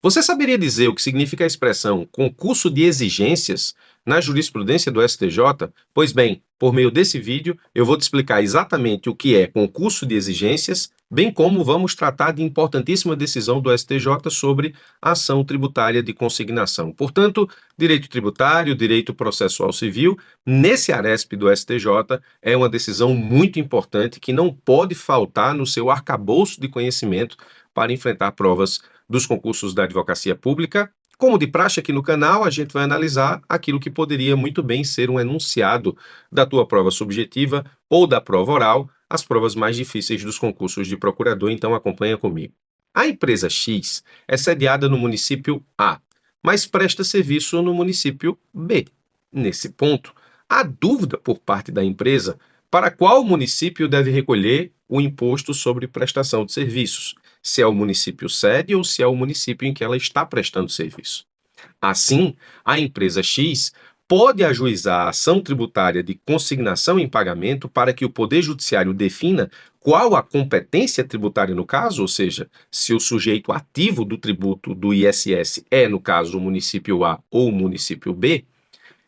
Você saberia dizer o que significa a expressão concurso de exigências na jurisprudência do STJ? Pois bem, por meio desse vídeo, eu vou te explicar exatamente o que é concurso de exigências, bem como vamos tratar de importantíssima decisão do STJ sobre a ação tributária de consignação. Portanto, direito tributário, direito processual civil, nesse ARESP do STJ, é uma decisão muito importante que não pode faltar no seu arcabouço de conhecimento para enfrentar provas dos concursos da advocacia pública. Como de praxe aqui no canal, a gente vai analisar aquilo que poderia muito bem ser um enunciado da tua prova subjetiva ou da prova oral, as provas mais difíceis dos concursos de procurador, então acompanha comigo. A empresa X é sediada no município A, mas presta serviço no município B. Nesse ponto, há dúvida por parte da empresa para qual município deve recolher o imposto sobre prestação de serviços, se é o município sede ou se é o município em que ela está prestando serviço. Assim, a empresa X pode ajuizar a ação tributária de consignação em pagamento para que o Poder Judiciário defina qual a competência tributária no caso, ou seja, se o sujeito ativo do tributo do ISS é, no caso, o município A ou o município B,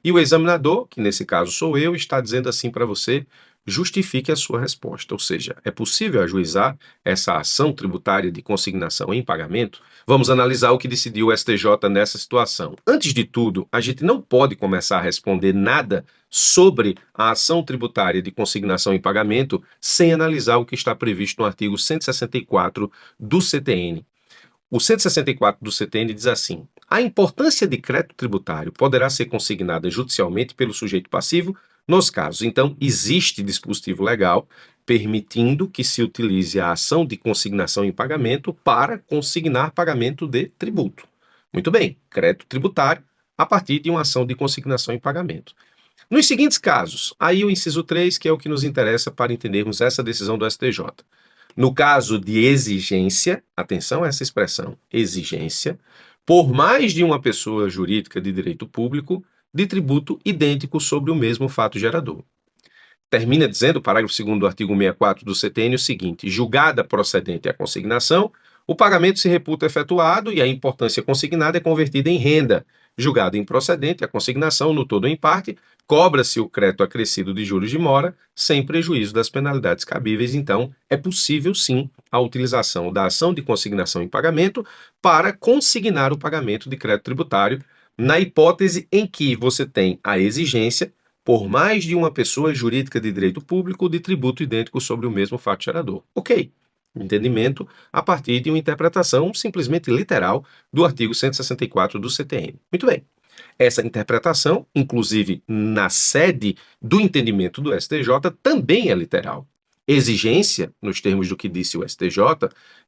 e o examinador, que nesse caso sou eu, está dizendo assim para você: justifique a sua resposta. Ou seja, é possível ajuizar essa ação tributária de consignação em pagamento? Vamos analisar o que decidiu o STJ nessa situação. Antes de tudo, a gente não pode começar a responder nada sobre a ação tributária de consignação em pagamento sem analisar o que está previsto no artigo 164 do CTN. O 164 do CTN diz assim: a importância de crédito tributário poderá ser consignada judicialmente pelo sujeito passivo nos casos. Então, existe dispositivo legal permitindo que se utilize a ação de consignação em pagamento para consignar pagamento de tributo. Muito bem, crédito tributário a partir de uma ação de consignação em pagamento. Nos seguintes casos, aí o inciso 3, que é o que nos interessa para entendermos essa decisão do STJ. No caso de exigência, atenção a essa expressão, exigência, por mais de uma pessoa jurídica de direito público, de tributo idêntico sobre o mesmo fato gerador. Termina dizendo o parágrafo 2º do artigo 64 do CTN o seguinte: julgada procedente a consignação, o pagamento se reputa efetuado e a importância consignada é convertida em renda. Julgada improcedente a consignação, no todo ou em parte, cobra-se o crédito acrescido de juros de mora, sem prejuízo das penalidades cabíveis. Então, é possível sim a utilização da ação de consignação em pagamento para consignar o pagamento de crédito tributário, na hipótese em que você tem a exigência por mais de uma pessoa jurídica de direito público de tributo idêntico sobre o mesmo fato gerador. Ok. Entendimento a partir de uma interpretação simplesmente literal do artigo 164 do CTN. Muito bem. Essa interpretação, inclusive na sede do entendimento do STJ, também é literal. Exigência, nos termos do que disse o STJ,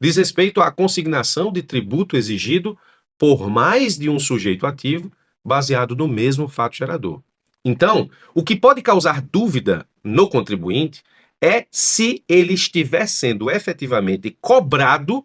diz respeito à consignação de tributo exigido por mais de um sujeito ativo, baseado no mesmo fato gerador. Então, o que pode causar dúvida no contribuinte é se ele estiver sendo efetivamente cobrado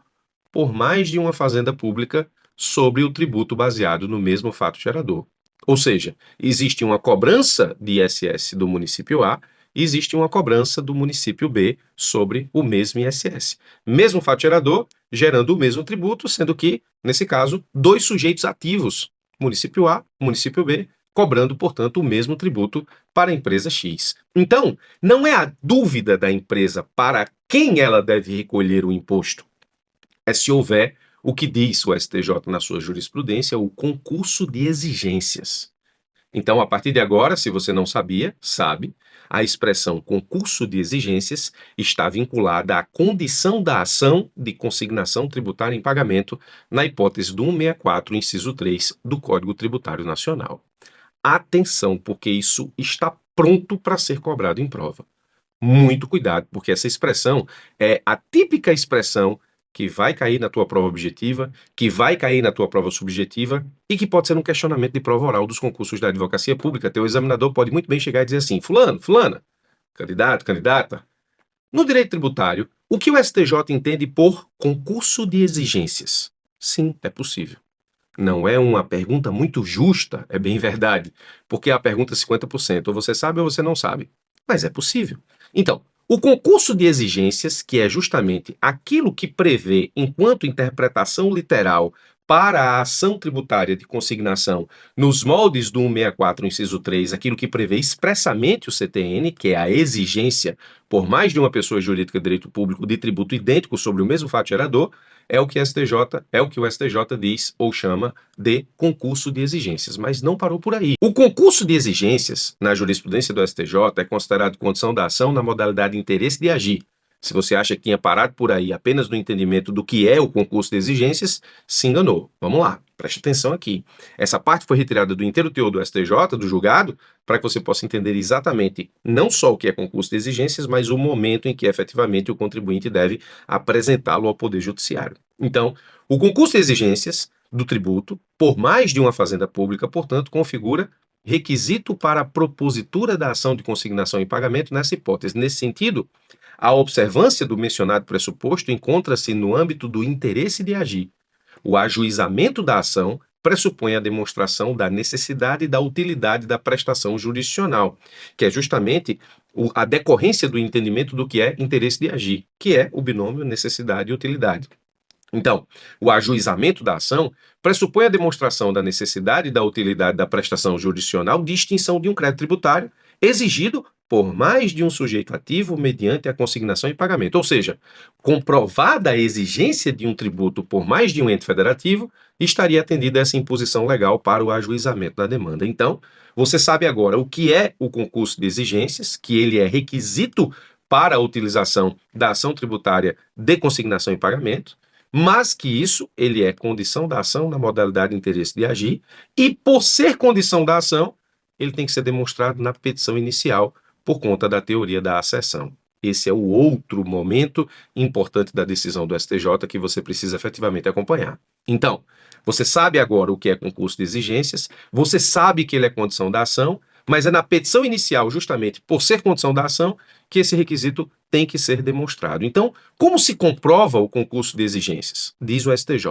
por mais de uma fazenda pública sobre o tributo baseado no mesmo fato gerador. Ou seja, existe uma cobrança de ISS do município A e existe uma cobrança do município B sobre o mesmo ISS. Mesmo fato gerador, gerando o mesmo tributo, sendo que, nesse caso, dois sujeitos ativos, município A, município B, cobrando, portanto, o mesmo tributo para a empresa X. Então, não é a dúvida da empresa para quem ela deve recolher o imposto, é se houver o que diz o STJ na sua jurisprudência, o concurso de exigências. Então, a partir de agora, se você não sabia, sabe, a expressão concurso de exigências está vinculada à condição da ação de consignação tributária em pagamento na hipótese do 164, inciso 3 do Código Tributário Nacional. Atenção, porque isso está pronto para ser cobrado em prova. Muito cuidado, porque essa expressão é a típica expressão que vai cair na tua prova objetiva, que vai cair na tua prova subjetiva e que pode ser um questionamento de prova oral dos concursos da advocacia pública. Teu examinador pode muito bem chegar e dizer assim: fulano, fulana, candidato, candidata. No direito tributário, o que o STJ entende por concurso de exigências? Sim, é possível. Não é uma pergunta muito justa, é bem verdade, porque é a pergunta 50%, ou você sabe ou você não sabe. Mas é possível. Então, o concurso de exigências, que é justamente aquilo que prevê, enquanto interpretação literal para a ação tributária de consignação nos moldes do 164, inciso 3, aquilo que prevê expressamente o CTN, que é a exigência por mais de uma pessoa jurídica de direito público de tributo idêntico sobre o mesmo fato gerador, é o que o STJ diz ou chama de concurso de exigências, mas não parou por aí. O concurso de exigências, na jurisprudência do STJ, é considerado condição da ação na modalidade interesse de agir. Se você acha que tinha parado por aí apenas no entendimento do que é o concurso de exigências, se enganou. Vamos lá, preste atenção aqui. Essa parte foi retirada do inteiro teor do STJ, do julgado, para que você possa entender exatamente não só o que é concurso de exigências, mas o momento em que efetivamente o contribuinte deve apresentá-lo ao Poder Judiciário. Então, o concurso de exigências do tributo, por mais de uma fazenda pública, portanto, configura requisito para a propositura da ação de consignação e pagamento nessa hipótese. Nesse sentido, a observância do mencionado pressuposto encontra-se no âmbito do interesse de agir. O ajuizamento da ação pressupõe a demonstração da necessidade e da utilidade da prestação jurisdicional, que é justamente a decorrência do entendimento do que é interesse de agir, que é o binômio necessidade e utilidade. Então, o ajuizamento da ação pressupõe a demonstração da necessidade e da utilidade da prestação jurisdicional de extinção de um crédito tributário exigido por mais de um sujeito ativo mediante a consignação e pagamento. Ou seja, comprovada a exigência de um tributo por mais de um ente federativo, estaria atendida essa imposição legal para o ajuizamento da demanda. Então, você sabe agora o que é o concurso de exigências, que ele é requisito para a utilização da ação tributária de consignação e pagamento, mas que isso ele é condição da ação na modalidade de interesse de agir, e por ser condição da ação, ele tem que ser demonstrado na petição inicial por conta da teoria da acessão. Esse é o outro momento importante da decisão do STJ que você precisa efetivamente acompanhar. Então, você sabe agora o que é concurso de exigências, você sabe que ele é condição da ação, mas é na petição inicial, justamente por ser condição da ação, que esse requisito tem que ser demonstrado. Então, como se comprova o concurso de exigências? Diz o STJ.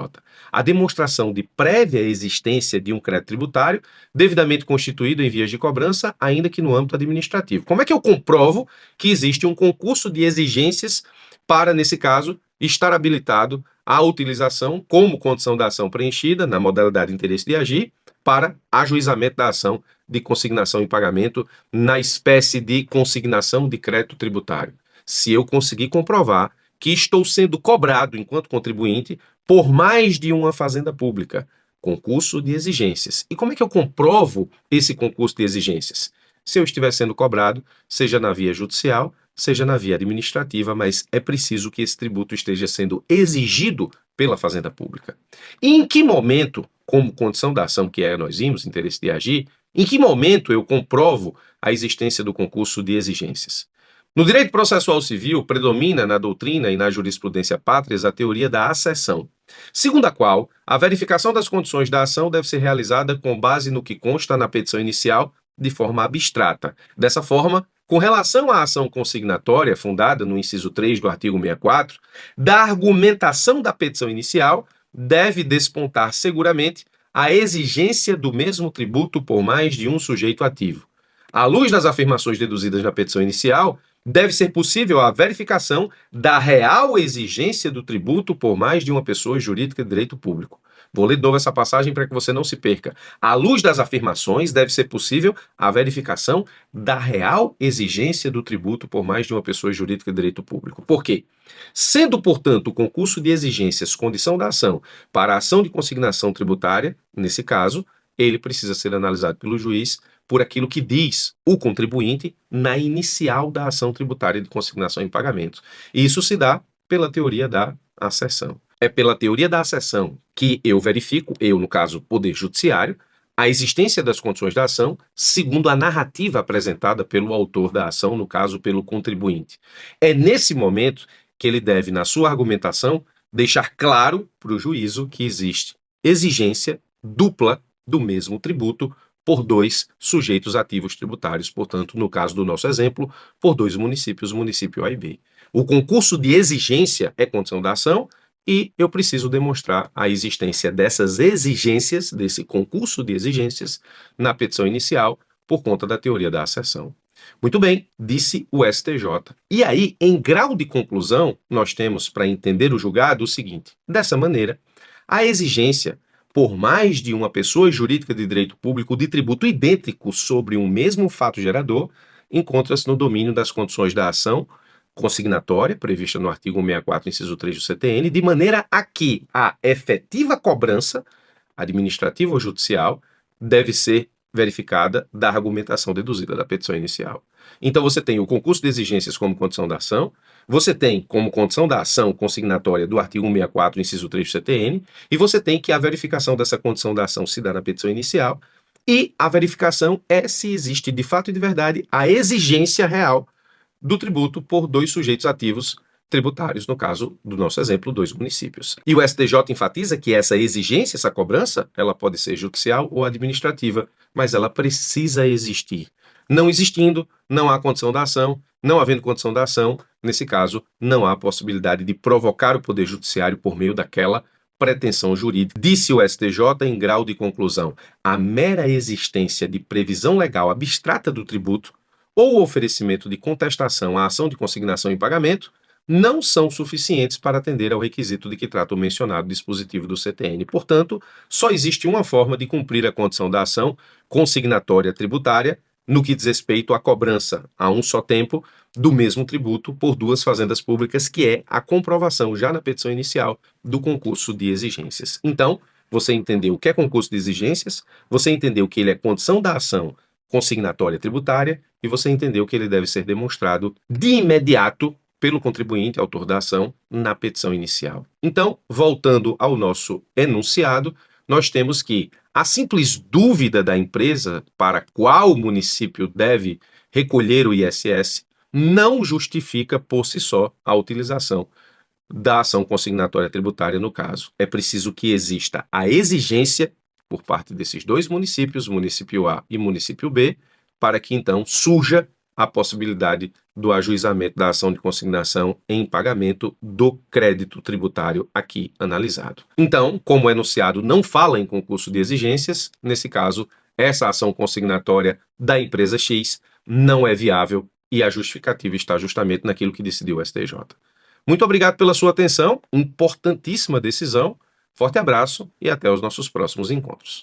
A demonstração de prévia existência de um crédito tributário devidamente constituído em vias de cobrança, ainda que no âmbito administrativo. Como é que eu comprovo que existe um concurso de exigências para, nesse caso, estar habilitado à utilização como condição da ação preenchida, na modalidade de interesse de agir, para ajuizamento da ação de consignação e pagamento na espécie de consignação de crédito tributário? Se eu conseguir comprovar que estou sendo cobrado enquanto contribuinte por mais de uma fazenda pública, concurso de exigências. E como é que eu comprovo esse concurso de exigências? Se eu estiver sendo cobrado, seja na via judicial, seja na via administrativa, mas é preciso que esse tributo esteja sendo exigido pela fazenda pública. E em que momento, como condição da ação que nós vimos, interesse de agir, em que momento eu comprovo a existência do concurso de exigências? No direito processual civil, predomina na doutrina e na jurisprudência pátrias a teoria da acessão, segundo a qual a verificação das condições da ação deve ser realizada com base no que consta na petição inicial de forma abstrata. Dessa forma, com relação à ação consignatória, fundada no inciso 3 do artigo 64, da argumentação da petição inicial deve despontar seguramente a exigência do mesmo tributo por mais de um sujeito ativo. À luz das afirmações deduzidas na petição inicial, deve ser possível a verificação da real exigência do tributo por mais de uma pessoa jurídica de direito público. Vou ler de novo essa passagem para que você não se perca. À luz das afirmações, deve ser possível a verificação da real exigência do tributo por mais de uma pessoa jurídica de direito público. Por quê? Sendo, portanto, o concurso de exigências condição da ação para a ação de consignação tributária, nesse caso, ele precisa ser analisado pelo juiz por aquilo que diz o contribuinte na inicial da ação tributária de consignação em pagamento. E isso se dá pela teoria da acessão. É pela teoria da acessão que eu verifico, no caso, Poder Judiciário, a existência das condições da ação, segundo a narrativa apresentada pelo autor da ação, no caso, pelo contribuinte. É nesse momento que ele deve, na sua argumentação, deixar claro para o juízo que existe exigência dupla do mesmo tributo por dois sujeitos ativos tributários, portanto, no caso do nosso exemplo, por dois municípios, município A e B. O concurso de exigência é condição da ação e eu preciso demonstrar a existência dessas exigências, desse concurso de exigências, na petição inicial, por conta da teoria da acessão. Muito bem, disse o STJ. E aí, em grau de conclusão, nós temos, para entender o julgado, o seguinte: dessa maneira, a exigência por mais de uma pessoa jurídica de direito público de tributo idêntico sobre um mesmo fato gerador, encontra-se no domínio das condições da ação consignatória, prevista no artigo 164, inciso 3 do CTN, de maneira a que a efetiva cobrança, administrativa ou judicial, deve ser verificada da argumentação deduzida da petição inicial. Então, você tem o concurso de exigências como condição da ação, você tem como condição da ação consignatória do artigo 164, inciso 3 do CTN, e você tem que a verificação dessa condição da ação se dá na petição inicial, e a verificação é se existe de fato e de verdade a exigência real do tributo por dois sujeitos ativos tributários, no caso do nosso exemplo, dois municípios. E o STJ enfatiza que essa exigência, essa cobrança, ela pode ser judicial ou administrativa, mas ela precisa existir. Não existindo, não há condição da ação, não havendo condição da ação, nesse caso, não há possibilidade de provocar o Poder Judiciário por meio daquela pretensão jurídica. Disse o STJ em grau de conclusão: a mera existência de previsão legal abstrata do tributo ou o oferecimento de contestação à ação de consignação em pagamento não são suficientes para atender ao requisito de que trata o mencionado dispositivo do CTN. Portanto, só existe uma forma de cumprir a condição da ação consignatória tributária no que diz respeito à cobrança a um só tempo do mesmo tributo por duas fazendas públicas, que é a comprovação, já na petição inicial, do concurso de exigências. Então, você entendeu o que é concurso de exigências, você entendeu que ele é condição da ação consignatória tributária e você entendeu que ele deve ser demonstrado de imediato pelo contribuinte, autor da ação, na petição inicial. Então, voltando ao nosso enunciado, nós temos que a simples dúvida da empresa para qual município deve recolher o ISS não justifica por si só a utilização da ação consignatória tributária no caso. É preciso que exista a exigência por parte desses dois municípios, município A e município B, para que então surja a possibilidade do ajuizamento da ação de consignação em pagamento do crédito tributário aqui analisado. Então, como o enunciado não fala em concurso de exigências, nesse caso, essa ação consignatória da empresa X não é viável e a justificativa está justamente naquilo que decidiu o STJ. Muito obrigado pela sua atenção, importantíssima decisão, forte abraço e até os nossos próximos encontros.